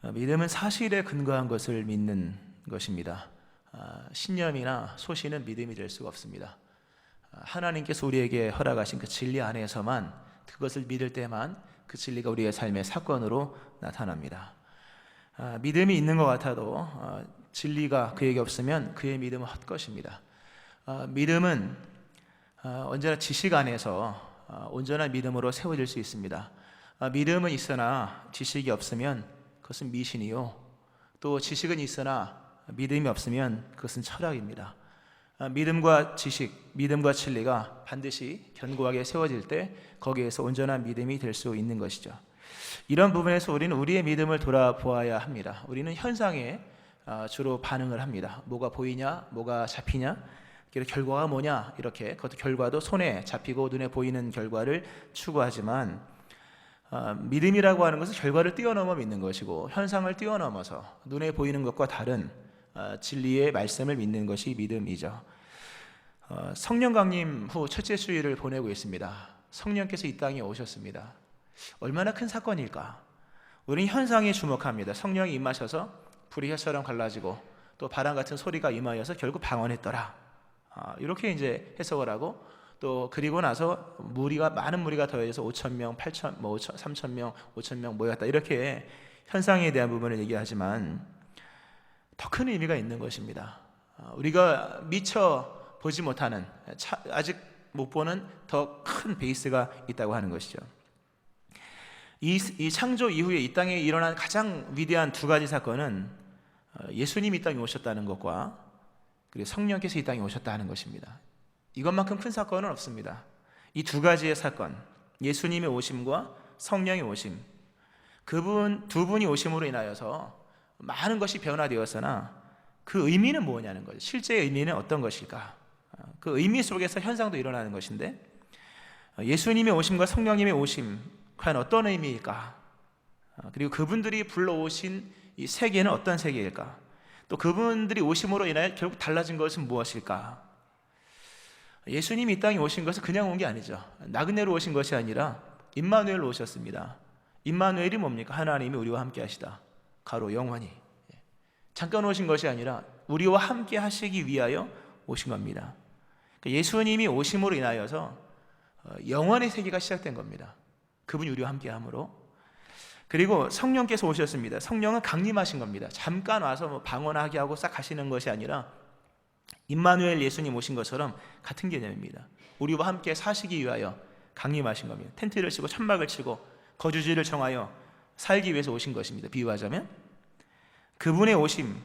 믿음은 사실에 근거한 것을 믿는 것입니다. 신념이나 소신은 믿음이 될 수가 없습니다. 하나님께서 우리에게 허락하신 그 진리 안에서만, 그것을 믿을 때만 그 진리가 우리의 삶의 사건으로 나타납니다. 믿음이 있는 것 같아도 진리가 그에게 없으면 그의 믿음은 헛것입니다. 믿음은 언제나 지식 안에서 온전한 믿음으로 세워질 수 있습니다. 믿음은 있으나 지식이 없으면 그것은 미신이요, 또 지식은 있으나 믿음이 없으면 그것은 철학입니다. 믿음과 지식, 믿음과 진리가 반드시 견고하게 세워질 때 거기에서 온전한 믿음이 될 수 있는 것이죠. 이런 부분에서 우리는 우리의 믿음을 돌아보아야 합니다. 우리는 현상에 주로 반응을 합니다. 뭐가 보이냐, 뭐가 잡히냐, 결과가 뭐냐, 이렇게 그것도 결과도 손에 잡히고 눈에 보이는 결과를 추구하지만 믿음이라고 하는 것은 결과를 뛰어넘어 믿는 것이고, 현상을 뛰어넘어서 눈에 보이는 것과 다른 진리의 말씀을 믿는 것이 믿음이죠. 성령 강림 후 첫째 주일을 보내고 있습니다. 성령께서 이 땅에 오셨습니다. 얼마나 큰 사건일까? 우리는 현상에 주목합니다. 성령이 임하셔서 불이 혀처럼 갈라지고 또 바람 같은 소리가 임하여서 결국 방언했더라, 이렇게 이제 해석을 하고, 또 그리고 나서 많은 무리가 더해져서 5,000명, 8,000, 3,000명, 5,000명 모였다, 이렇게 현상에 대한 부분을 얘기하지만 더 큰 의미가 있는 것입니다. 우리가 미처 보지 못하는, 아직 못 보는 더 큰 베이스가 있다고 하는 것이죠. 이 창조 이후에 이 땅에 일어난 가장 위대한 두 가지 사건은 예수님이 이 땅에 오셨다는 것과 그리고 성령께서 이 땅에 오셨다는 것입니다. 이것만큼 큰 사건은 없습니다. 이 두 가지의 사건, 예수님의 오심과 성령의 오심, 그분 두 분이 오심으로 인하여서 많은 것이 변화되었으나 그 의미는 뭐냐는 거죠. 실제의 의미는 어떤 것일까? 그 의미 속에서 현상도 일어나는 것인데, 예수님의 오심과 성령님의 오심, 과연 어떤 의미일까? 그리고 그분들이 불러오신 이 세계는 어떤 세계일까? 또 그분들이 오심으로 인하여 결국 달라진 것은 무엇일까? 예수님이 이 땅에 오신 것은 그냥 온 게 아니죠. 나그네로 오신 것이 아니라 임마누엘로 오셨습니다. 임마누엘이 뭡니까? 하나님이 우리와 함께 하시다, 가로 영원히. 잠깐 오신 것이 아니라 우리와 함께 하시기 위하여 오신 겁니다. 예수님이 오심으로 인하여서 영원의 세계가 시작된 겁니다. 그분이 우리와 함께 함으로. 그리고 성령께서 오셨습니다. 성령은 강림하신 겁니다. 잠깐 와서 방언하게 하고 싹 가시는 것이 아니라 임마누엘 예수님 오신 것처럼 같은 개념입니다. 우리와 함께 사시기 위하여 강림하신 겁니다. 텐트를 치고 천막을 치고 거주지를 정하여 살기 위해서 오신 것입니다. 비유하자면 그분의 오심,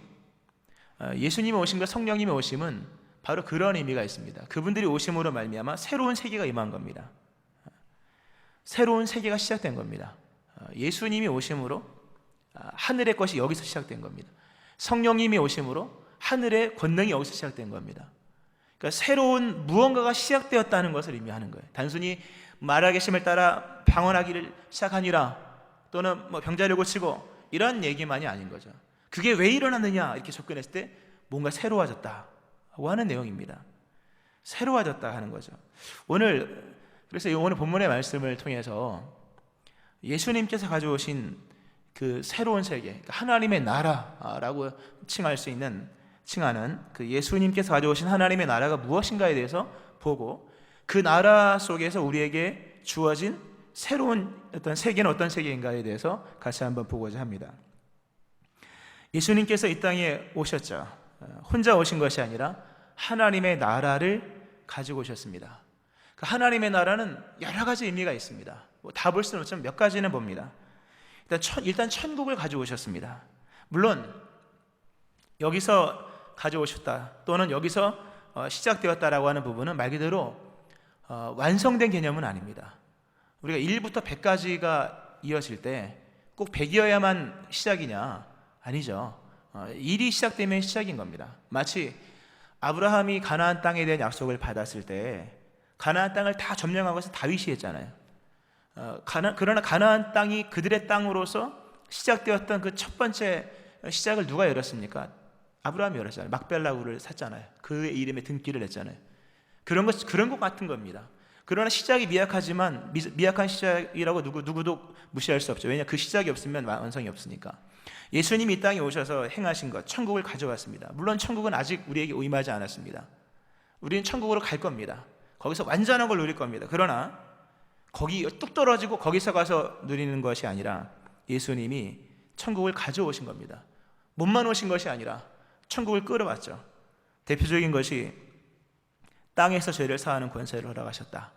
예수님의 오심과 성령님의 오심은 바로 그런 의미가 있습니다. 그분들이 오심으로 말미암아 새로운 세계가 임한 겁니다. 새로운 세계가 시작된 겁니다. 예수님이 오심으로 하늘의 것이 여기서 시작된 겁니다. 성령님이 오심으로 하늘의 권능이 여기서 시작된 겁니다. 그러니까 새로운 무언가가 시작되었다는 것을 의미하는 거예요. 단순히 말하 계심을 따라 방언하기를 시작하니라, 또는 병자를 고치고 이런 얘기만이 아닌 거죠. 그게 왜 일어났느냐 이렇게 접근했을 때 뭔가 새로워졌다고 하는 내용입니다. 새로워졌다 하는 거죠. 그래서 오늘 본문의 말씀을 통해서 예수님께서 가져오신 그 새로운 세계, 그러니까 하나님의 나라라고 칭하는 그 예수님께서 가져오신 하나님의 나라가 무엇인가에 대해서 보고, 그 나라 속에서 우리에게 주어진 새로운 어떤 세계는 어떤 세계인가에 대해서 같이 한번 보고자 합니다. 예수님께서 이 땅에 오셨죠. 혼자 오신 것이 아니라 하나님의 나라를 가지고 오셨습니다. 그 하나님의 나라는 여러 가지 의미가 있습니다. 다 볼 수는 없지만 몇 가지는 봅니다. 일단 천국을 가져오셨습니다. 물론 여기서 가져오셨다, 또는 여기서 시작되었다라고 하는 부분은 말 그대로 완성된 개념은 아닙니다. 우리가 1부터 100까지가 이어질 때 꼭 100이어야만 시작이냐? 아니죠. 1이 시작되면 시작인 겁니다. 마치 아브라함이 가나안 땅에 대한 약속을 받았을 때 가나안 땅을 다 점령한 것은 다윗이 했잖아요. 그러나 가나안 땅이 그들의 땅으로서 시작되었던 그 첫 번째 시작을 누가 열었습니까? 아브라함이 열었잖아요. 막벨라우를 샀잖아요. 그의 이름에 등기를 냈잖아요. 그런 것 같은 겁니다. 그러나 시작이 미약하지만 미약한 시작이라고 누구도 무시할 수 없죠. 왜냐, 그 시작이 없으면 완성이 없으니까. 예수님이 이 땅에 오셔서 행하신 것, 천국을 가져왔습니다. 물론 천국은 아직 우리에게 임하지 않았습니다. 우리는 천국으로 갈 겁니다. 거기서 완전한 걸 누릴 겁니다. 그러나 거기 뚝 떨어지고 거기서 가서 누리는 것이 아니라 예수님이 천국을 가져오신 겁니다. 몸만 오신 것이 아니라 천국을 끌어왔죠. 대표적인 것이 땅에서 죄를 사하는 권세를 허락하셨다.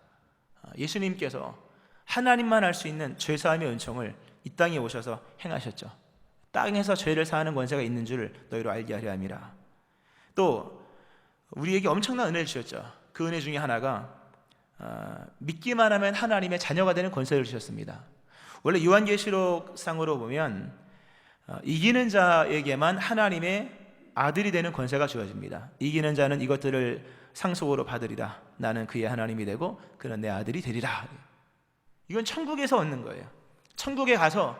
예수님께서 하나님만 할 수 있는 죄사함의 은총을 이 땅에 오셔서 행하셨죠. 땅에서 죄를 사하는 권세가 있는 줄 너희로 알게 하려 함이라. 또 우리에게 엄청난 은혜를 주셨죠. 그 은혜 중에 하나가 믿기만 하면 하나님의 자녀가 되는 권세를 주셨습니다. 원래 요한계시록상으로 보면 이기는 자에게만 하나님의 아들이 되는 권세가 주어집니다. 이기는 자는 이것들을 상속으로 받으리라. 나는 그의 하나님이 되고 그는 내 아들이 되리라. 이건 천국에서 얻는 거예요. 천국에 가서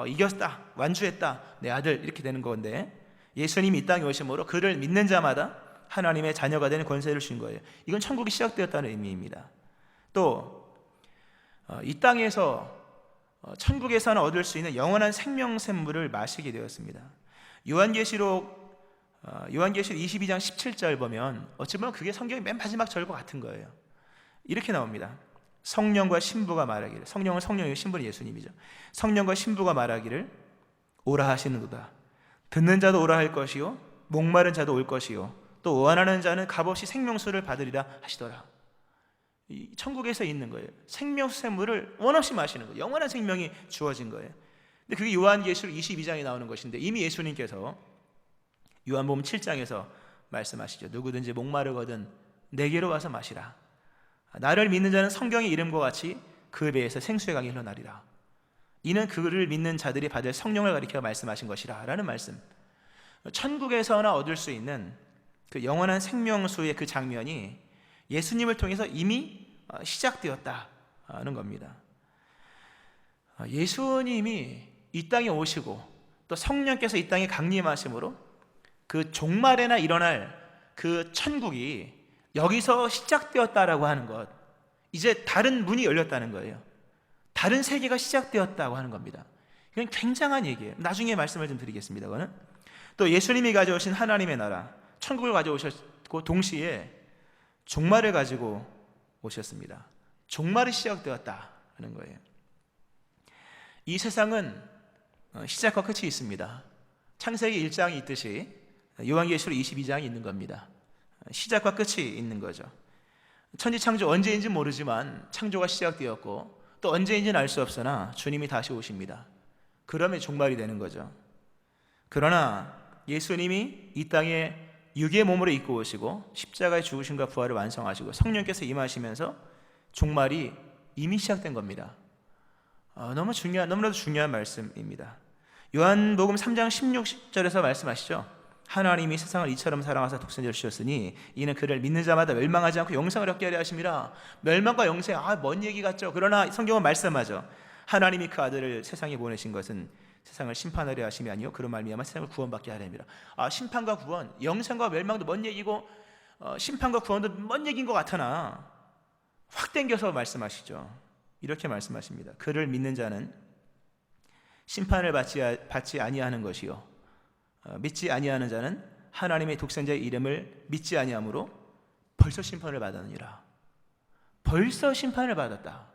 이겼다, 완주했다, 내 아들, 이렇게 되는 건데, 예수님이 이 땅에 오심으로 그를 믿는 자마다 하나님의 자녀가 되는 권세를 주신 거예요. 이건 천국이 시작되었다는 의미입니다. 또 이 땅에서 천국에서는 얻을 수 있는 영원한 생명샘물을 마시게 되었습니다. 요한계시록 22장 17절 보면 어찌 보면 그게 성경의 맨 마지막 절과 같은 거예요. 이렇게 나옵니다. 성령과 신부가 말하기를, 성령은 성령이고 신부는 예수님이죠. 성령과 신부가 말하기를 오라 하시는도다. 듣는 자도 오라 할 것이요 목마른 자도 올 것이요 또 원하는 자는 값없이 생명수를 받으리라 하시더라. 이 천국에서 있는 거예요. 생명수 샘물을 원없이 마시는 거예요. 영원한 생명이 주어진 거예요. 근데 그게 요한계시록 22장에 나오는 것인데, 이미 예수님께서 요한복음 7장에서 말씀하시죠. 누구든지 목마르거든 내게로 와서 마시라. 나를 믿는 자는 성경의 이름과 같이 그 배에서 생수의 강이 흘러나리라. 이는 그를 믿는 자들이 받을 성령을 가리켜 말씀하신 것이라 라는 말씀. 천국에서나 얻을 수 있는 그 영원한 생명수의 그 장면이 예수님을 통해서 이미 시작되었다는 겁니다. 예수님이 이 땅에 오시고 또 성령께서 이 땅에 강림하심으로 그 종말에나 일어날 그 천국이 여기서 시작되었다라고 하는 것, 이제 다른 문이 열렸다는 거예요. 다른 세계가 시작되었다고 하는 겁니다. 이건 굉장한 얘기예요. 나중에 말씀을 좀 드리겠습니다. 그거는 또 예수님이 가져오신 하나님의 나라, 천국을 가져오셨고 동시에 종말을 가지고 오셨습니다. 종말이 시작되었다는 거예요. 이 세상은 시작과 끝이 있습니다. 창세기 1장이 있듯이 요한계시록 22장이 있는 겁니다. 시작과 끝이 있는 거죠. 천지창조 언제인지 모르지만 창조가 시작되었고 또 언제인지는 알 수 없으나 주님이 다시 오십니다. 그러면 종말이 되는 거죠. 그러나 예수님이 이 땅에 육의 몸으로 입고 오시고 십자가의 죽으심과 부활을 완성하시고 성령께서 임하시면서 종말이 이미 시작된 겁니다. 너무나도 중요한 말씀입니다. 요한복음 3장 16절에서 말씀하시죠. 하나님이 세상을 이처럼 사랑하사 독생자를 주셨으니 이는 그를 믿는 자마다 멸망하지 않고 영생을 얻게 하려 하심이라. 멸망과 영생, 먼 얘기 같죠. 그러나 성경은 말씀하죠. 하나님이 그 아들을 세상에 보내신 것은 세상을 심판하려 하심이 아니요 그런 말미암아 세상을 구원받게 하려 함이라. 심판과 구원, 영생과 멸망도 먼 얘기고 심판과 구원도 먼 얘기인 것 같으나 확 당겨서 말씀하시죠. 이렇게 말씀하십니다. 그를 믿는 자는 심판을 받지 아니하는 것이요 믿지 아니하는 자는 하나님의 독생자의 이름을 믿지 아니하므로 벌써 심판을 받았느니라. 벌써 심판을 받았다.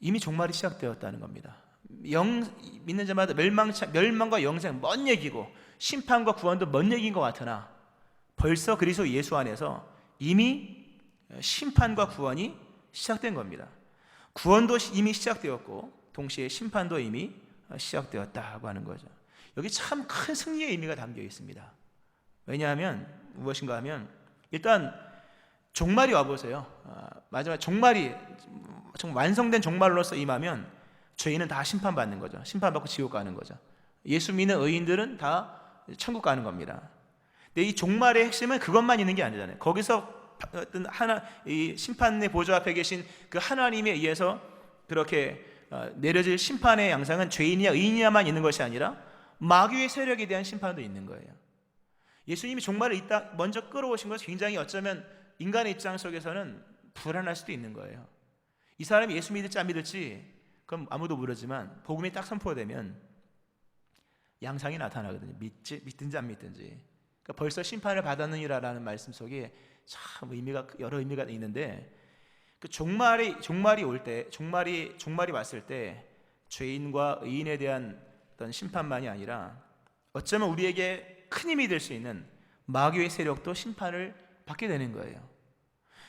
이미 종말이 시작되었다는 겁니다. 믿는 자마다 멸망과 영생 먼 얘기고 심판과 구원도 먼 얘기인 것 같으나 벌써 그리스도 예수 안에서 이미 심판과 구원이 시작된 겁니다. 구원도 이미 시작되었고 동시에 심판도 이미 시작되었다고 하는 거죠. 여기 참 큰 승리의 의미가 담겨 있습니다. 왜냐하면 무엇인가 하면 일단 종말이 와보세요. 마지막 종말이 완성된 종말로서 임하면 죄인은 다 심판받는 거죠. 심판받고 지옥 가는 거죠. 예수 믿는 의인들은 다 천국 가는 겁니다. 근데 이 종말의 핵심은 그것만 있는 게 아니잖아요. 거기서 이 심판의 보좌 앞에 계신 그 하나님에 의해서 그렇게 내려질 심판의 양상은 죄인이야 의인이야만 있는 것이 아니라 마귀의 세력에 대한 심판도 있는 거예요. 예수님이 종말을 먼저 끌어오신 것은 굉장히 어쩌면 인간의 입장 속에서는 불안할 수도 있는 거예요. 이 사람이 예수 믿을지 안 믿을지 그건 아무도 모르지만 복음이 딱 선포되면 양상이 나타나거든요. 믿든지 안 믿든지. 그러니까 벌써 심판을 받았느니라라는 말씀 속에 참 여러 의미가 있는데, 그 종말이 왔을 때 죄인과 의인에 대한 어떤 심판만이 아니라 어쩌면 우리에게 큰 힘이 될 수 있는 마귀의 세력도 심판을 받게 되는 거예요.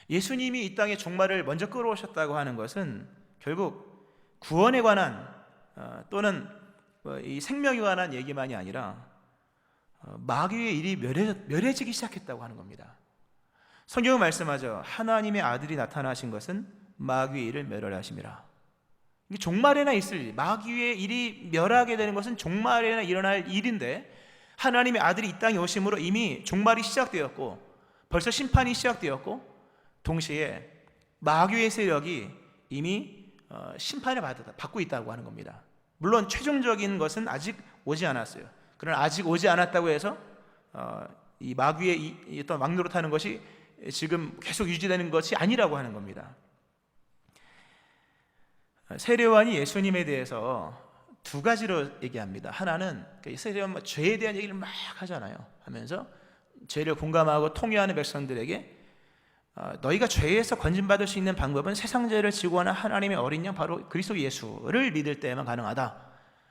예수님이 이 땅에 종말을 먼저 끌어오셨다고 하는 것은 결국 구원에 관한 또는 이 생명에 관한 얘기만이 아니라 마귀의 일이 멸해지기 시작했다고 하는 겁니다. 성경은 말씀하죠. 하나님의 아들이 나타나신 것은 마귀의 일을 멸하심이라. 종말에나 있을 일, 마귀의 일이 멸하게 되는 것은 종말에나 일어날 일인데, 하나님의 아들이 이 땅에 오심으로 이미 종말이 시작되었고 벌써 심판이 시작되었고, 동시에 마귀의 세력이 이미 심판을 받고 있다고 하는 겁니다. 물론 최종적인 것은 아직 오지 않았어요. 그러나 아직 오지 않았다고 해서 이 마귀의 어떤 왕노릇하는 것이 지금 계속 유지되는 것이 아니라고 하는 겁니다. 세례요한이 예수님에 대해서 두 가지로 얘기합니다. 하나는 세례요한 죄에 대한 얘기를 막 하잖아요. 하면서 죄를 공감하고 통회하는 백성들에게 너희가 죄에서 건진받을 수 있는 방법은 세상 죄를 지고 하는 하나님의 어린 양, 바로 그리스도 예수를 믿을 때에만 가능하다.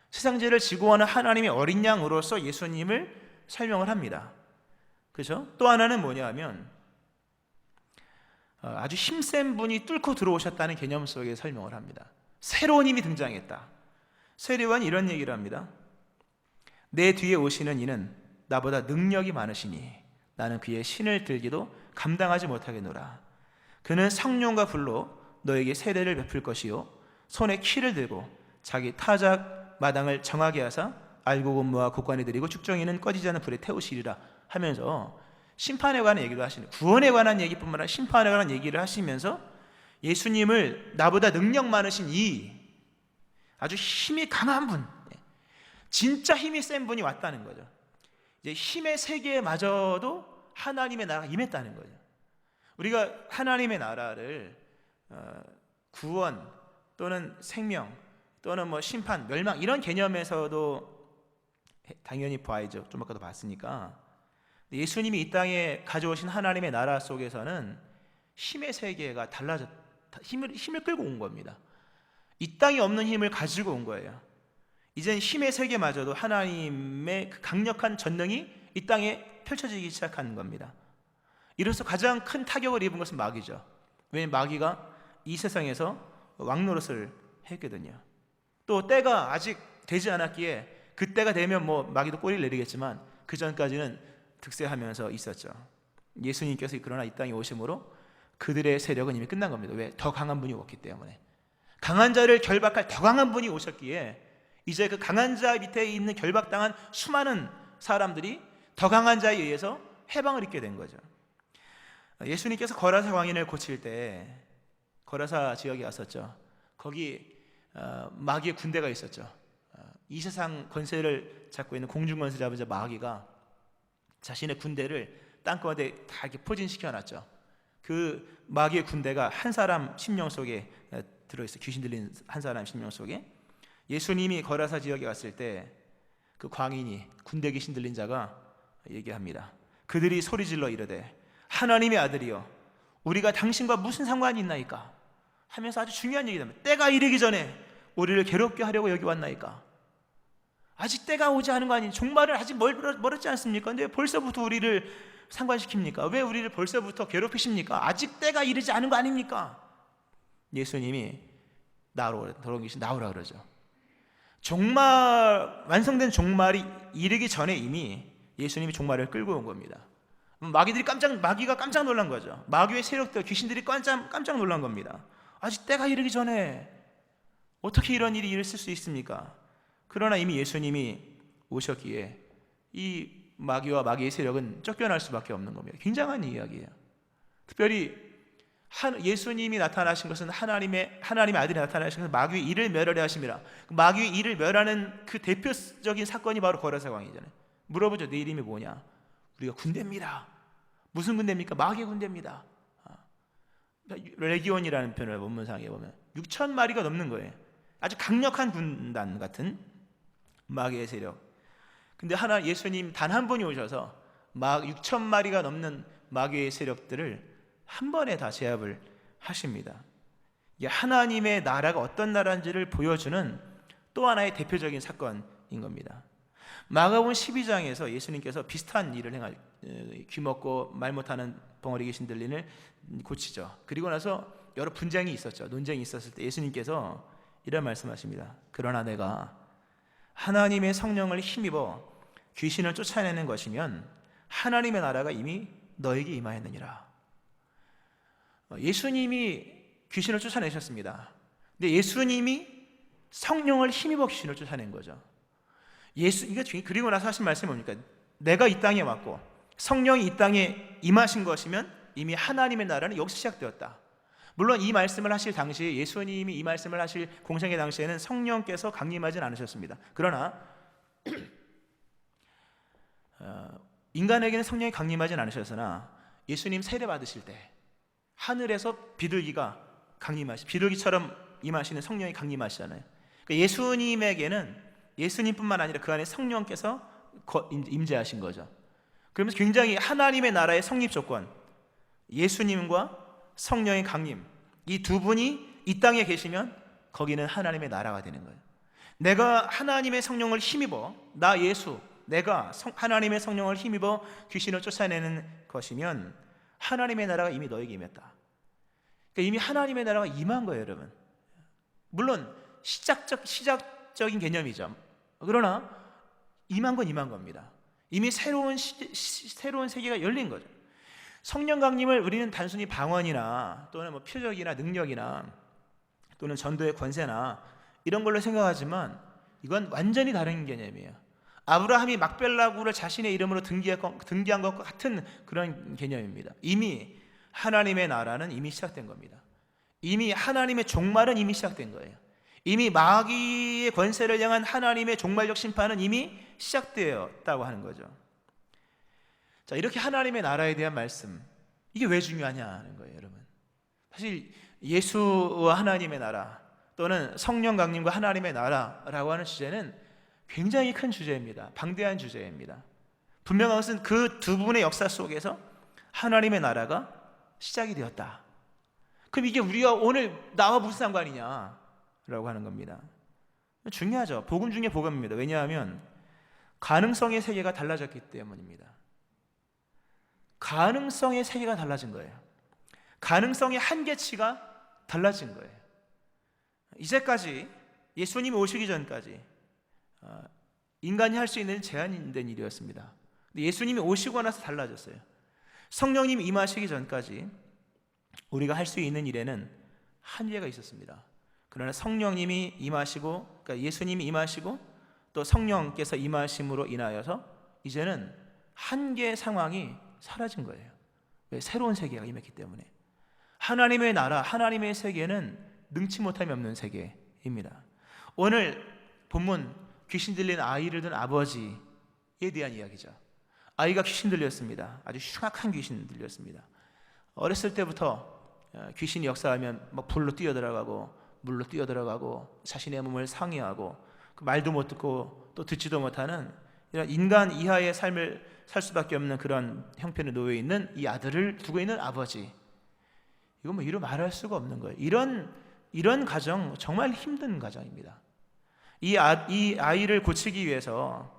세상 죄를 지고 하는 하나님의 어린 양으로서 예수님을 설명을 합니다. 그렇죠? 또 하나는 뭐냐면 아주 힘센 분이 뚫고 들어오셨다는 개념 속에 설명을 합니다. 새로운 힘이 등장했다. 세례요한이 이런 얘기를 합니다. 내 뒤에 오시는 이는 나보다 능력이 많으시니 나는 그의 신을 들기도 감당하지 못하겠노라. 그는 성령과 불로 너에게 세례를 베풀 것이요 손에 키를 들고 자기 타작 마당을 정하게 하사 알고 근무와 곡관에 드리고 죽정이는 꺼지지 않는 불에 태우시리라 하면서 심판에 관한 얘기도 하시는, 구원에 관한 얘기뿐만 아니라 심판에 관한 얘기를 하시면서 예수님을 나보다 능력 많으신 이 아주 힘이 강한 분, 진짜 힘이 센 분이 왔다는 거죠. 이제 힘의 세계마저도 하나님의 나라가 임했다는 거죠. 우리가 하나님의 나라를 구원 또는 생명 또는 심판, 멸망 이런 개념에서도 당연히 봐야죠. 좀 아까도 봤으니까. 예수님이 이 땅에 가져오신 하나님의 나라 속에서는 힘의 세계가 힘을 끌고 온 겁니다. 이 땅에 없는 힘을 가지고 온 거예요. 이젠 힘의 세계마저도 하나님의 그 강력한 전능이 이 땅에 펼쳐지기 시작하는 겁니다. 이로써 가장 큰 타격을 입은 것은 마귀죠. 왜냐하면 마귀가 이 세상에서 왕노릇을 했거든요. 또 때가 아직 되지 않았기에 그때가 되면 마귀도 꼬리를 내리겠지만 그 전까지는 득세하면서 있었죠. 예수님께서 그러나 이 땅에 오심으로 그들의 세력은 이미 끝난 겁니다. 왜? 더 강한 분이 오기 때문에. 강한 자를 결박할 더 강한 분이 오셨기에 이제 그 강한 자 밑에 있는 결박당한 수많은 사람들이 더 강한 자에 의해서 해방을 입게 된 거죠. 예수님께서 거라사 광인을 고칠 때 거라사 지역에 왔었죠. 거기 마귀의 군대가 있었죠. 이 세상 권세를 잡고 있는 공중 권세 잡은 자 마귀가 자신의 군대를 땅가운데 다 이렇게 포진시켜놨죠. 그 마귀의 군대가 한 사람 심령 속에 들어있어요. 귀신 들린 한 사람 심령 속에. 예수님이 거라사 지역에 왔을 때 그 광인이, 군대 귀신 들린 자가 얘기합니다. 그들이 소리질러 이르되 하나님의 아들이여 우리가 당신과 무슨 상관이 있나이까 하면서 아주 중요한 얘기를 합니다. 때가 이르기 전에 우리를 괴롭게 하려고 여기 왔나이까. 아직 때가 오지 않은 거 아니니? 종말은 아직 멀었지 않습니까? 근데 벌써부터 우리를 상관시킵니까? 왜 우리를 벌써부터 괴롭히십니까? 아직 때가 이르지 않은 거 아닙니까? 예수님이 나오라 그러죠. 완성된 종말이 이르기 전에 이미 예수님이 종말을 끌고 온 겁니다. 마귀가 깜짝 놀란 거죠. 마귀의 세력들, 귀신들이 깜짝 놀란 겁니다. 아직 때가 이르기 전에 어떻게 이런 일이 있을 수 있습니까? 그러나 이미 예수님이 오셨기에 이 마귀와 마귀의 세력은 쫓겨날 수밖에 없는 겁니다. 굉장한 이야기예요. 특별히 예수님이 나타나신 것은 하나님의 아들이 나타나신 것은 마귀의 일을 멸하려 하심이라. 마귀의 일을 멸하는 그 대표적인 사건이 바로 거라사 광이잖아요. 물어보죠. 내 이름이 뭐냐? 우리가 군대입니다. 무슨 군대입니까? 마귀의 군대입니다. 레기온이라는 표현을 본문상에 보면 6천 마리가 넘는 거예요. 아주 강력한 군단 같은 마귀의 세력. 근데 예수님 단 한 분이 오셔서 6천 마리가 넘는 마귀의 세력들을 한 번에 다 제압을 하십니다. 이게 하나님의 나라가 어떤 나라인지를 보여주는 또 하나의 대표적인 사건인 겁니다. 마가복음 12장에서 예수님께서 비슷한 일을 귀먹고 말 못하는 벙어리 귀신 들린을 고치죠. 그리고 나서 여러 분쟁이 있었죠. 논쟁이 있었을 때 예수님께서 이런 말씀하십니다. 그러나 내가 하나님의 성령을 힘입어 귀신을 쫓아내는 것이면 하나님의 나라가 이미 너에게 임하였느니라. 예수님이 귀신을 쫓아내셨습니다. 근데 예수님이 성령을 힘입어 귀신을 쫓아낸 거죠. 그리고 나서 하신 말씀이 뭡니까? 내가 이 땅에 왔고 성령이 이 땅에 임하신 것이면 이미 하나님의 나라는 여기서 시작되었다. 물론 이 말씀을 하실 당시에 예수님이 이 말씀을 하실 공생의 당시에는 성령께서 강림하진 않으셨습니다. 그러나 인간에게는 성령이 강림하진 않으셨으나 예수님 세례 받으실 때 하늘에서 비둘기처럼 임하시는 성령이 강림하시잖아요. 그러니까 예수님에게는 예수님뿐만 아니라 그 안에 성령께서 임재하신 거죠. 그러면서 굉장히 하나님의 나라의 성립 조건, 예수님과 성령의 강림, 이 두 분이 이 땅에 계시면 거기는 하나님의 나라가 되는 거예요. 내가 하나님의 성령을 힘입어 내가 하나님의 성령을 힘입어 귀신을 쫓아내는 것이면 하나님의 나라가 이미 너에게 임했다. 그러니까 이미 하나님의 나라가 임한 거예요, 여러분. 물론 시작적인 개념이죠. 그러나 임한 건 임한 겁니다. 이미 새로운 세계가 열린 거죠. 성령 강림을 우리는 단순히 방언이나 또는 표적이나 능력이나 또는 전도의 권세나 이런 걸로 생각하지만 이건 완전히 다른 개념이에요. 아브라함이 막벨라구를 자신의 이름으로 등기한 것과 같은 그런 개념입니다. 이미 하나님의 나라는 이미 시작된 겁니다. 이미 하나님의 종말은 이미 시작된 거예요. 이미 마귀의 권세를 향한 하나님의 종말적 심판은 이미 시작되었다고 하는 거죠. 자, 이렇게 하나님의 나라에 대한 말씀, 이게 왜 중요하냐는 거예요, 여러분. 사실 예수와 하나님의 나라 또는 성령 강림과 하나님의 나라라고 하는 주제는 굉장히 큰 주제입니다. 방대한 주제입니다. 분명한 것은 그 두 분의 역사 속에서 하나님의 나라가 시작이 되었다. 그럼 이게 우리가 오늘 나와 무슨 상관이냐라고 하는 겁니다. 중요하죠. 복음 중에 복음입니다. 왜냐하면 가능성의 세계가 달라졌기 때문입니다. 가능성의 세계가 달라진 거예요. 가능성의 한계치가 달라진 거예요. 이제까지 예수님이 오시기 전까지 인간이 할 수 있는 제한된 일이었습니다. 근데 예수님이 오시고 나서 달라졌어요. 성령님이 임하시기 전까지 우리가 할 수 있는 일에는 한계가 있었습니다. 그러나 성령님이 임하시고, 그러니까 예수님이 임하시고 또 성령께서 임하심으로 인하여서 이제는 한계 상황이 사라진 거예요. 왜? 새로운 세계가 임했기 때문에. 하나님의 나라, 하나님의 세계는 능치 못함이 없는 세계입니다. 오늘 본문 귀신 들린 아이를 둔 아버지에 대한 이야기죠. 아이가 귀신 들렸습니다. 아주 흉악한 귀신 들렸습니다. 어렸을 때부터 귀신이 역사하면 막 불로 뛰어들어가고 물로 뛰어들어가고 자신의 몸을 상해하고 말도 못 듣고 또 듣지도 못하는 이런 인간 이하의 삶을 살 수밖에 없는 그런 형편에 놓여 있는 이 아들을 두고 있는 아버지, 이건 이루 말할 수가 없는 거예요. 이런 가정 정말 힘든 가정입니다. 이 아이를 고치기 위해서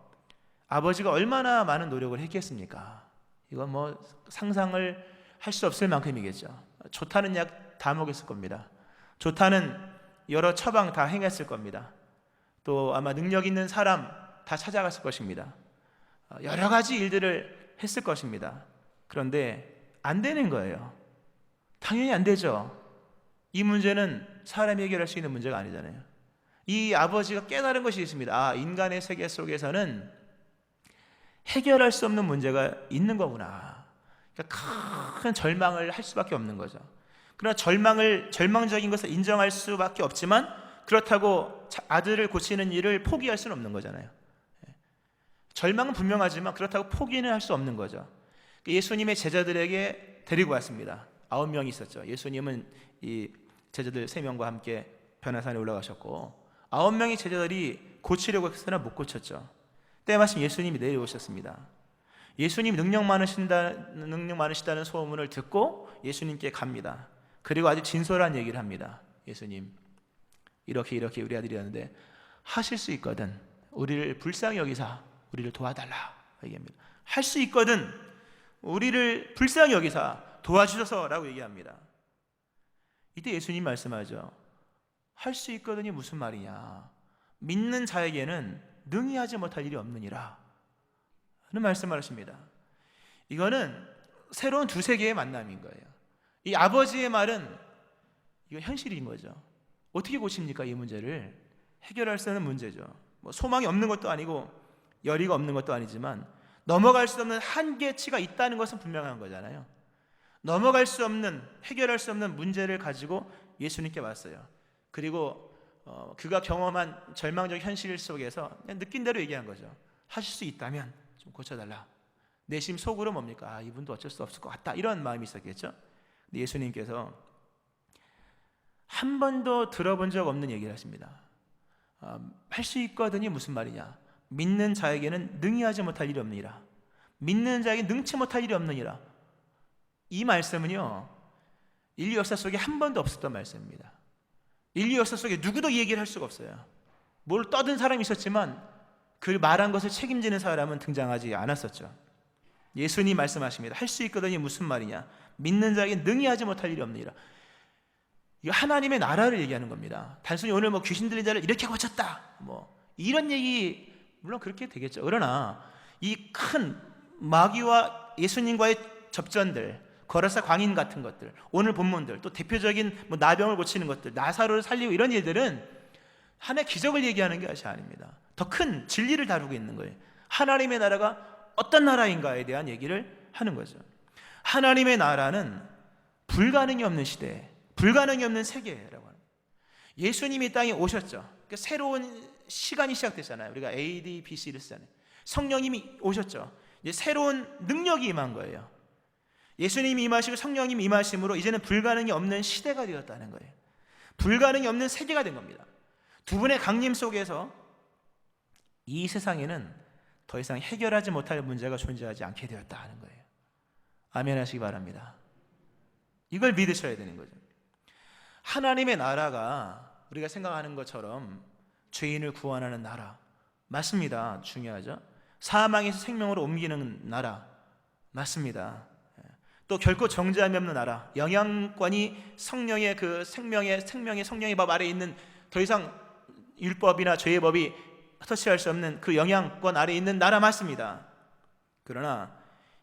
아버지가 얼마나 많은 노력을 했겠습니까? 이건 상상을 할 수 없을 만큼이겠죠. 좋다는 약 다 먹였을 겁니다. 좋다는 여러 처방 다 행했을 겁니다. 또 아마 능력 있는 사람 다 찾아갔을 것입니다. 여러 가지 일들을 했을 것입니다. 그런데 안 되는 거예요. 당연히 안 되죠. 이 문제는 사람이 해결할 수 있는 문제가 아니잖아요. 이 아버지가 깨달은 것이 있습니다. 인간의 세계 속에서는 해결할 수 없는 문제가 있는 거구나. 그러니까 큰 절망을 할 수밖에 없는 거죠. 그러나 절망적인 것을 인정할 수밖에 없지만 그렇다고 아들을 고치는 일을 포기할 수는 없는 거잖아요. 절망은 분명하지만 그렇다고 포기는 할 수 없는 거죠. 예수님의 제자들에게 데리고 왔습니다. 9명이 있었죠. 예수님은 이 제자들 3명과 함께 변화산에 올라가셨고 9명의 제자들이 고치려고 했으나 못 고쳤죠. 때마침 예수님이 내려오셨습니다. 예수님 능력 많으시다는 소문을 듣고 예수님께 갑니다. 그리고 아주 진솔한 얘기를 합니다. 예수님, 이렇게 우리 아들이었는데 하실 수 있거든 우리를 불쌍히 여기사 우리를 도와달라 얘기합니다. 할 수 있거든 우리를 불쌍히 여기사 도와주셔서라고 얘기합니다. 이때 예수님 말씀하죠. 할 수 있거든이 무슨 말이냐? 믿는 자에게는 능히 하지 못할 일이 없느니라 하는 말씀을 하십니다. 이거는 새로운 두 세계의 만남인 거예요. 이 아버지의 말은 이거 현실인 거죠. 어떻게 고칩니까? 이 문제를 해결할 수 없는 문제죠. 뭐 소망이 없는 것도 아니고 열의가 없는 것도 아니지만 넘어갈 수 없는 한계치가 있다는 것은 분명한 거잖아요. 넘어갈 수 없는, 해결할 수 없는 문제를 가지고 예수님께 왔어요. 그리고 그가 경험한 절망적 현실 속에서 그냥 느낀 대로 얘기한 거죠. 하실 수 있다면 좀 고쳐달라. 내심 속으로 뭡니까? 이분도 어쩔 수 없을 것 같다 이런 마음이 있었겠죠. 근데 예수님께서 한 번도 들어본 적 없는 얘기를 하십니다. 할 수 있거든이 무슨 말이냐? 믿는 자에게는 능히 하지 못할 일이 없느니라. 믿는 자에게 능치 못할 일이 없느니라. 이 말씀은요, 인류 역사 속에 한 번도 없었던 말씀입니다. 인류 역사 속에 누구도 이 얘기를 할 수가 없어요. 뭘 떠든 사람이 있었지만 그 말한 것을 책임지는 사람은 등장하지 않았었죠. 예수님 말씀하십니다. 할 수 있거든이 무슨 말이냐? 믿는 자에게 능히 하지 못할 일이 없느니라. 이거 하나님의 나라를 얘기하는 겁니다. 단순히 오늘 뭐 귀신 들린 자를 이렇게 고쳤다 뭐 이런 얘기, 물론 그렇게 되겠죠. 그러나 이 큰 마귀와 예수님과의 접전들, 거라사 광인 같은 것들, 오늘 본문들, 또 대표적인 뭐 나병을 고치는 것들, 나사로를 살리고 이런 일들은 하나의 기적을 얘기하는 것이 아닙니다. 더 큰 진리를 다루고 있는 거예요. 하나님의 나라가 어떤 나라인가에 대한 얘기를 하는 거죠. 하나님의 나라는 불가능이 없는 시대, 불가능이 없는 세계라고 합니다. 예수님이 땅에 오셨죠. 그러니까 새로운 시간이 시작됐잖아요. 우리가 AD, BC를 쓰잖아요. 성령님이 오셨죠. 이제 새로운 능력이 임한 거예요. 예수님이 임하시고 성령님이 임하심으로 이제는 불가능이 없는 시대가 되었다는 거예요. 불가능이 없는 세계가 된 겁니다. 두 분의 강림 속에서 이 세상에는 더 이상 해결하지 못할 문제가 존재하지 않게 되었다 하는 거예요. 아멘 하시기 바랍니다. 이걸 믿으셔야 되는 거죠. 하나님의 나라가 우리가 생각하는 것처럼 죄인을 구원하는 나라 맞습니다. 중요하죠. 사망에서 생명으로 옮기는 나라 맞습니다. 또 결코 정죄함이 없는 나라, 영향권이 성령의 그 생명의 성령의 법 아래에 있는, 더 이상 율법이나 죄의 법이 터치할 수 없는 그 영향권 아래에 있는 나라 맞습니다. 그러나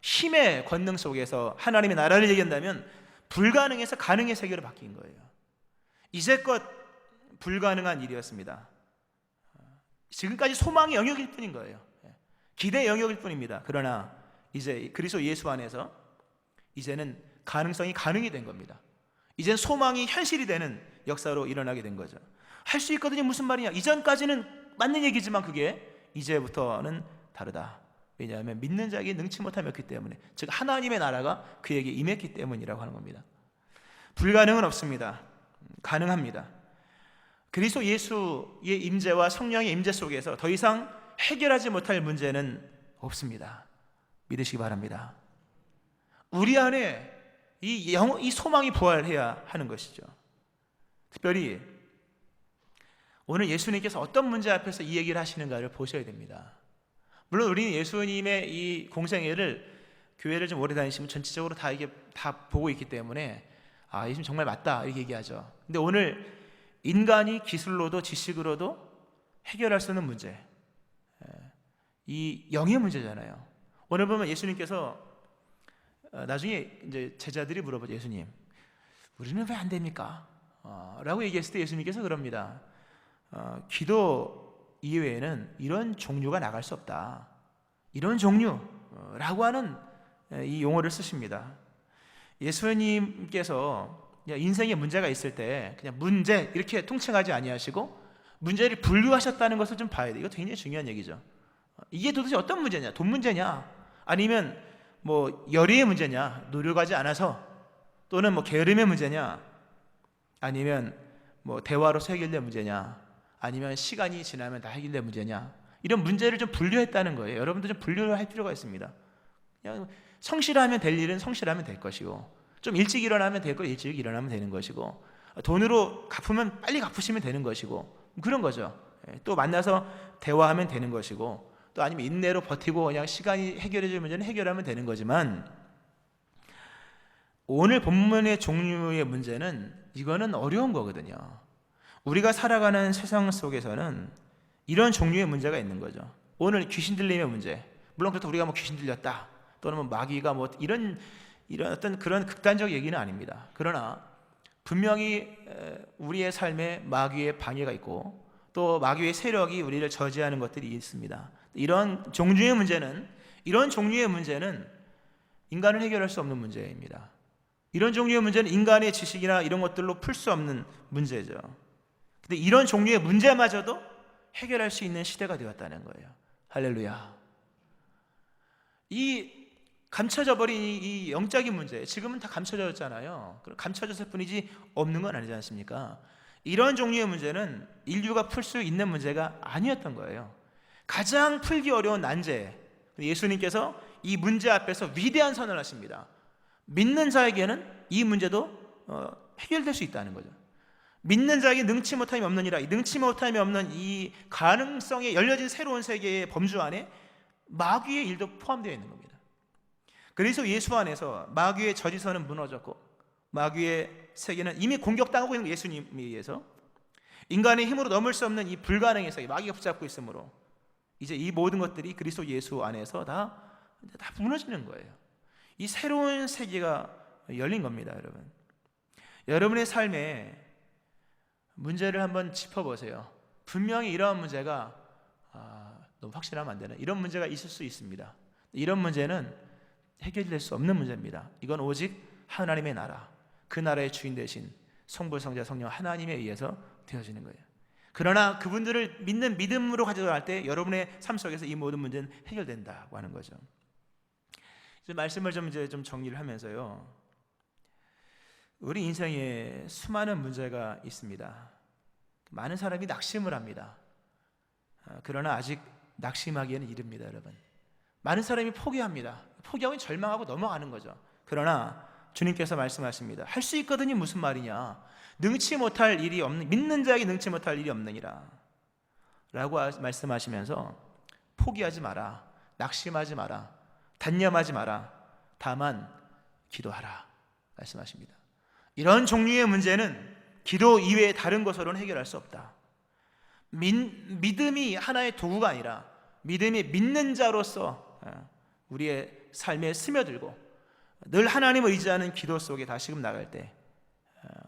힘의 권능 속에서 하나님의 나라를 얘기한다면 불가능해서 가능의 세계로 바뀐 거예요. 이제껏 불가능한 일이었습니다. 지금까지 소망의 영역일 뿐인 거예요. 기대의 영역일 뿐입니다. 그러나 이제 그리스도 예수 안에서 이제는 가능성이 가능이 된 겁니다. 이제는 소망이 현실이 되는 역사로 일어나게 된 거죠. 할 수 있거든요. 무슨 말이냐? 이전까지는 맞는 얘기지만 그게 이제부터는 다르다. 왜냐하면 믿는 자에게 능치 못함이 없기 때문에, 즉 하나님의 나라가 그에게 임했기 때문이라고 하는 겁니다. 불가능은 없습니다. 가능합니다. 그리스도 예수의 임재와 성령의 임재 속에서 더 이상 해결하지 못할 문제는 없습니다. 믿으시기 바랍니다. 우리 안에 이 소망이 부활해야 하는 것이죠. 특별히 오늘 예수님께서 어떤 문제 앞에서 이 얘기를 하시는가를 보셔야 됩니다. 물론 우리는 예수님의 이 공생애를, 교회를 좀 오래 다니시면 전체적으로 다 이게 다 보고 있기 때문에 예수님 정말 맞다 이렇게 얘기하죠. 근데 오늘 인간이 기술로도 지식으로도 해결할 수 없는 문제, 이 영의 문제잖아요. 오늘 보면 예수님께서 나중에 이제 제자들이 물어보죠. 예수님, 우리는 왜 안 됩니까? 라고 얘기했을 때 예수님께서 그럽니다. 기도 이외에는 이런 종류가 나갈 수 없다. 이런 종류라고 하는 이 용어를 쓰십니다. 예수님께서 인생에 문제가 있을 때 그냥 문제 이렇게 통칭하지 아니하시고 문제를 분류하셨다는 것을 좀 봐야 돼요. 이거 굉장히 중요한 얘기죠. 이게 도대체 어떤 문제냐? 돈 문제냐? 아니면 뭐 열의의 문제냐? 노력하지 않아서 또는 뭐 게으름의 문제냐, 아니면 뭐 대화로서 해결될 문제냐, 아니면 시간이 지나면 다 해결될 문제냐, 이런 문제를 좀 분류했다는 거예요. 여러분도 좀 분류를 할 필요가 있습니다. 그냥 성실하면 될 일은 성실하면 될 것이고, 좀 일찍 일어나면 될 거 일찍 일어나면 되는 것이고, 돈으로 갚으면 빨리 갚으시면 되는 것이고, 그런 거죠. 또 만나서 대화하면 되는 것이고, 또 아니면 인내로 버티고 그냥 시간이 해결해 줄 문제는 해결하면 되는 거지만, 오늘 본문의 종류의 문제는 이거는 어려운 거거든요. 우리가 살아가는 세상 속에서는 이런 종류의 문제가 있는 거죠. 오늘 귀신 들림의 문제, 물론 그렇다고 우리가 뭐 귀신 들렸다 또는 뭐 마귀가 뭐 이런 어떤 그런 극단적 얘기는 아닙니다. 그러나 분명히 우리의 삶에 마귀의 방해가 있고 또 마귀의 세력이 우리를 저지하는 것들이 있습니다. 이런 종류의 문제는 인간을 해결할 수 없는 문제입니다. 이런 종류의 문제는 인간의 지식이나 이런 것들로 풀 수 없는 문제죠. 근데 이런 종류의 문제마저도 해결할 수 있는 시대가 되었다는 거예요. 할렐루야. 이 감춰져 버린 이 영적인 문제, 지금은 다 감춰졌잖아요. 감춰졌을 뿐이지 없는 건 아니지 않습니까? 이런 종류의 문제는 인류가 풀 수 있는 문제가 아니었던 거예요. 가장 풀기 어려운 난제, 예수님께서 이 문제 앞에서 위대한 선언을 하십니다. 믿는 자에게는 이 문제도 해결될 수 있다는 거죠. 믿는 자에게 능치 못함이 없느니라. 이 능치 못함이 없는 이 가능성에 열려진 새로운 세계의 범주 안에 마귀의 일도 포함되어 있는 겁니다. 그래서 예수 안에서 마귀의 저지선은 무너졌고 마귀의 세계는 이미 공격당하고 있는 예수님에 의해서 인간의 힘으로 넘을 수 없는 이 불가능의 세계, 마귀가 붙잡고 있으므로 이제 이 모든 것들이 그리스도 예수 안에서 다 무너지는 거예요. 이 새로운 세계가 열린 겁니다, 여러분. 여러분의 삶에 문제를 한번 짚어보세요. 분명히 이러한 문제가 너무 확실하면 안 되는 이런 문제가 있을 수 있습니다. 이런 문제는 해결될 수 없는 문제입니다. 이건 오직 하나님의 나라, 그 나라의 주인 되신 성부, 성자, 성령 하나님에 의해서 되어지는 거예요. 그러나 그분들을 믿는 믿음으로 가져갈 때 여러분의 삶 속에서 이 모든 문제는 해결된다고 하는 거죠. 이제 말씀을 좀 정리를 하면서요. 우리 인생에 수많은 문제가 있습니다. 많은 사람이 낙심을 합니다. 그러나 아직 낙심하기에는 이릅니다, 여러분. 많은 사람이 포기합니다. 포기하고 절망하고 넘어가는 거죠. 그러나 주님께서 말씀하십니다. 할 수 있거든요. 무슨 말이냐? 능치 못할 일이 없는, 믿는 자에게 능치 못할 일이 없느니라 라고 말씀하시면서 포기하지 마라, 낙심하지 마라, 단념하지 마라, 다만 기도하라 말씀하십니다. 이런 종류의 문제는 기도 이외에 다른 것으로는 해결할 수 없다. 믿음이 하나의 도구가 아니라 믿음이 믿는 자로서 우리의 삶에 스며들고 늘 하나님을 의지하는 기도 속에 다시금 나갈 때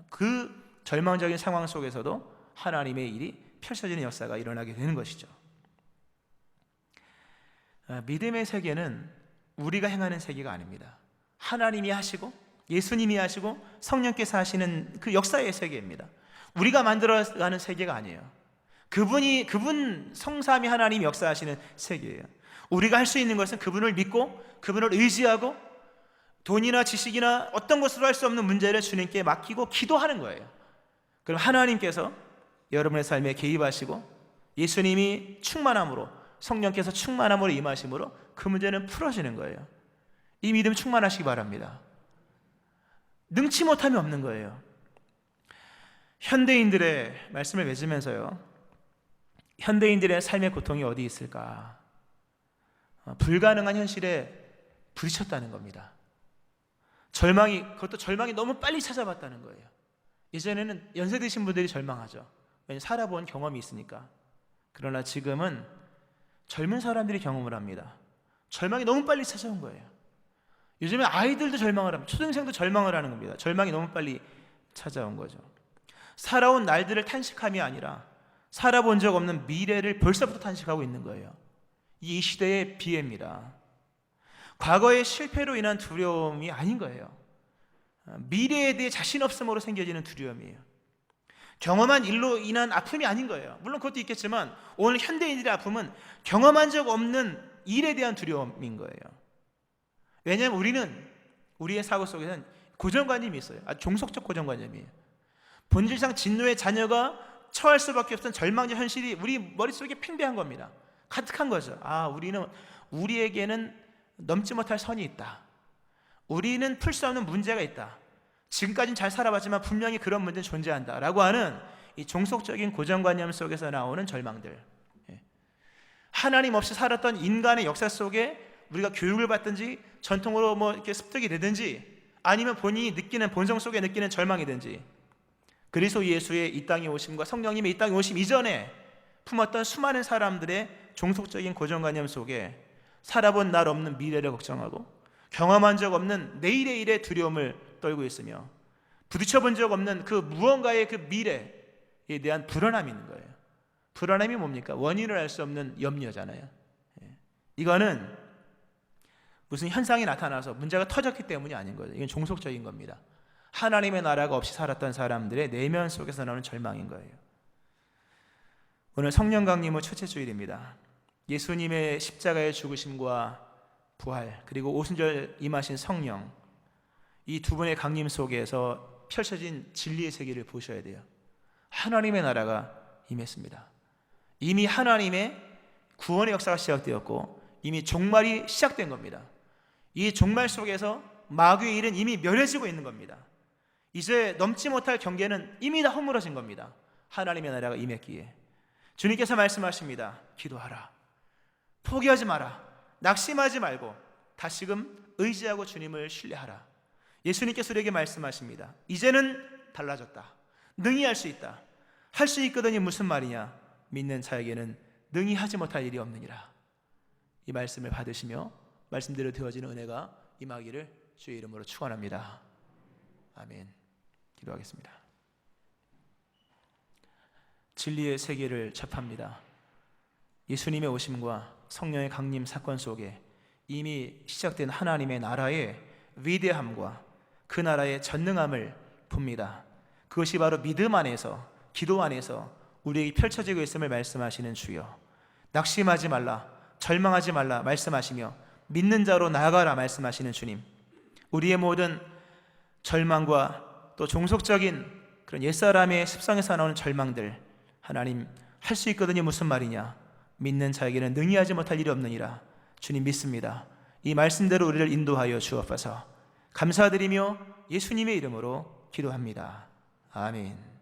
그 절망적인 상황 속에서도 하나님의 일이 펼쳐지는 역사가 일어나게 되는 것이죠. 믿음의 세계는 우리가 행하는 세계가 아닙니다. 하나님이 하시고 예수님이 하시고 성령께서 하시는 그 역사의 세계입니다. 우리가 만들어가는 세계가 아니에요. 그분 성삼위 하나님이 역사하시는 세계예요. 우리가 할 수 있는 것은 그분을 믿고 그분을 의지하고 돈이나 지식이나 어떤 것으로 할 수 없는 문제를 주님께 맡기고 기도하는 거예요. 그럼 하나님께서 여러분의 삶에 개입하시고 예수님이 충만함으로, 성령께서 충만함으로 임하심으로 그 문제는 풀어지는 거예요. 이 믿음 충만하시기 바랍니다. 능치 못함이 없는 거예요. 현대인들의 말씀을 맺으면서요, 현대인들의 삶의 고통이 어디 있을까? 불가능한 현실에 부딪혔다는 겁니다. 그것도 절망이 너무 빨리 찾아왔다는 거예요. 예전에는 연세 드신 분들이 절망하죠. 왜냐하면 살아본 경험이 있으니까. 그러나 지금은 젊은 사람들이 경험을 합니다. 절망이 너무 빨리 찾아온 거예요. 요즘에 아이들도 절망을 합니다. 초등생도 절망을 하는 겁니다. 절망이 너무 빨리 찾아온 거죠. 살아온 날들을 탄식함이 아니라 살아본 적 없는 미래를 벌써부터 탄식하고 있는 거예요. 이 시대의 비애입니다. 과거의 실패로 인한 두려움이 아닌 거예요. 미래에 대해 자신 없음으로 생겨지는 두려움이에요. 경험한 일로 인한 아픔이 아닌 거예요. 물론 그것도 있겠지만 오늘 현대인들의 아픔은 경험한 적 없는 일에 대한 두려움인 거예요. 왜냐하면 우리의 사고 속에는 고정관념이 있어요. 종속적 고정관념이에요. 본질상 진노의 자녀가 처할 수밖에 없던 절망적 현실이 우리 머릿속에 팽배한 겁니다. 가득한 거죠. 우리에게는 넘지 못할 선이 있다. 우리는 풀 수 없는 문제가 있다. 지금까지는 잘 살아봤지만 분명히 그런 문제는 존재한다 라고 하는 이 종속적인 고정관념 속에서 나오는 절망들. 하나님 없이 살았던 인간의 역사 속에 우리가 교육을 받든지 전통으로 이렇게 습득이 되든지 아니면 본인이 느끼는 본성 속에 느끼는 절망이든지, 그리스도 예수의 이 땅에 오심과 성령님의 이 땅에 오심 이전에 품었던 수많은 사람들의 종속적인 고정관념 속에 살아본 날 없는 미래를 걱정하고 경험한 적 없는 내일의 일에 두려움을 떨고 있으며 부딪혀본 적 없는 그 무언가의 그 미래에 대한 불안함이 있는 거예요. 불안함이 뭡니까? 원인을 알 수 없는 염려잖아요. 이거는 무슨 현상이 나타나서 문제가 터졌기 때문이 아닌 거예요. 이건 종속적인 겁니다. 하나님의 나라가 없이 살았던 사람들의 내면 속에서 나오는 절망인 거예요. 오늘 성령 강림 후 첫째 주일입니다. 예수님의 십자가의 죽으심과 부활, 그리고 오순절 임하신 성령, 이 두 분의 강림 속에서 펼쳐진 진리의 세계를 보셔야 돼요. 하나님의 나라가 임했습니다. 이미 하나님의 구원의 역사가 시작되었고 이미 종말이 시작된 겁니다. 이 종말 속에서 마귀의 일은 이미 멸해지고 있는 겁니다. 이제 넘지 못할 경계는 이미 다 허물어진 겁니다. 하나님의 나라가 임했기에. 주님께서 말씀하십니다. 기도하라. 포기하지 마라. 낙심하지 말고 다시금 의지하고 주님을 신뢰하라. 예수님께서 우리에게 말씀하십니다. 이제는 달라졌다. 능히 할 수 있다. 할 수 있거든이 무슨 말이냐? 믿는 자에게는 능히 하지 못할 일이 없느니라. 이 말씀을 받으시며 말씀대로 되어지는 은혜가 임하기를 주의 이름으로 축원합니다. 아멘. 기도하겠습니다. 진리의 세계를 접합니다. 예수님의 오심과 성령의 강림 사건 속에 이미 시작된 하나님의 나라의 위대함과 그 나라의 전능함을 봅니다. 그것이 바로 믿음 안에서, 기도 안에서 우리에게 펼쳐지고 있음을 말씀하시는 주여, 낙심하지 말라, 절망하지 말라 말씀하시며 믿는 자로 나아가라 말씀하시는 주님, 우리의 모든 절망과 또 종속적인 그런 옛사람의 습성에서 나오는 절망들, 하나님 할 수 있거든요 무슨 말이냐? 믿는 자에게는 능히 하지 못할 일이 없느니라. 주님 믿습니다. 이 말씀대로 우리를 인도하여 주옵소서. 감사드리며 예수님의 이름으로 기도합니다. 아멘.